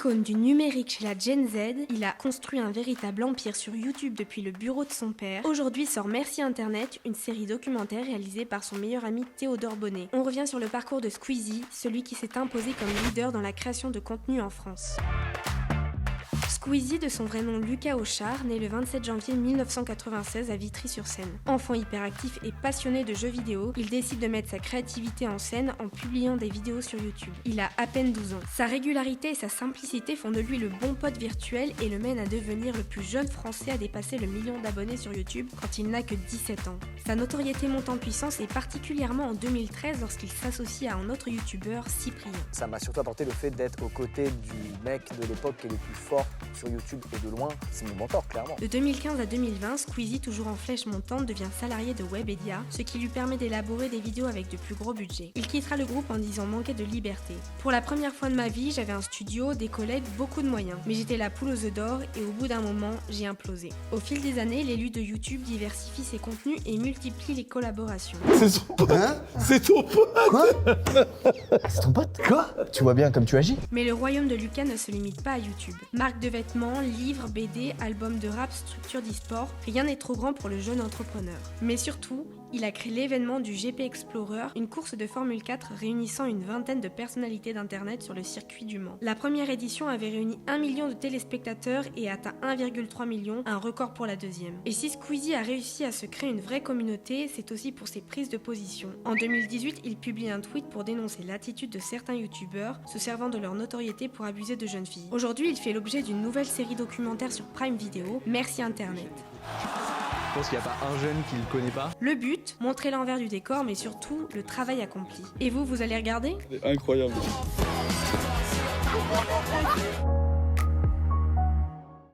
Icône du numérique chez la Gen Z, il a construit un véritable empire sur YouTube depuis le bureau de son père. Aujourd'hui sort Merci Internet, une série documentaire réalisée par son meilleur ami Théodore Bonnet. On revient sur le parcours de Squeezie, celui qui s'est imposé comme leader dans la création de contenu en France. Squeezie, de son vrai nom Lucas Auchard, né le 27 janvier 1996 à Vitry-sur-Seine. Enfant hyperactif et passionné de jeux vidéo, il décide de mettre sa créativité en scène en publiant des vidéos sur YouTube. Il a à peine 12 ans. Sa régularité et sa simplicité font de lui le bon pote virtuel et le mènent à devenir le plus jeune français à dépasser le million d'abonnés sur YouTube quand il n'a que 17 ans. Sa notoriété monte en puissance et particulièrement en 2013 lorsqu'il s'associe à un autre youtubeur, Cyprien. Ça m'a surtout apporté le fait d'être aux côtés du mec de l'époque qui est le plus fort sur YouTube et de loin, c'est mon mentor, clairement. De 2015 à 2020, Squeezie, toujours en flèche montante, devient salarié de Webedia, ce qui lui permet d'élaborer des vidéos avec de plus gros budgets. Il quittera le groupe en disant manquer de liberté. Pour la première fois de ma vie, j'avais un studio, des collègues, beaucoup de moyens. Mais j'étais la poule aux œufs d'or et au bout d'un moment, j'ai implosé. Au fil des années, l'élu de YouTube diversifie ses contenus et multiplie les collaborations. C'est son pote. C'est ton pote. Quoi? C'est ton pote? Quoi? Tu vois bien comme tu agis. Mais le royaume de Lucas ne se limite pas à YouTube. Marque de vêtements, livres, BD, albums de rap, structures d'e-sport, rien n'est trop grand pour le jeune entrepreneur. Mais surtout, il a créé l'événement du GP Explorer, une course de Formule 4 réunissant une vingtaine de personnalités d'internet sur le circuit du Mans. La première édition avait réuni 1 million de téléspectateurs et atteint 1,3 million, un record pour la deuxième. Et si Squeezie a réussi à se créer une vraie communauté, c'est aussi pour ses prises de position. En 2018, il publie un tweet pour dénoncer l'attitude de certains youtubeurs se servant de leur notoriété pour abuser de jeunes filles. Aujourd'hui, il fait l'objet d'une nouvelle série documentaire sur Prime Video, Merci Internet. Je pense qu'il n'y a pas un jeune qui le connaît pas. Le but, montrer l'envers du décor, mais surtout le travail accompli. Et vous allez regarder ? C'est incroyable.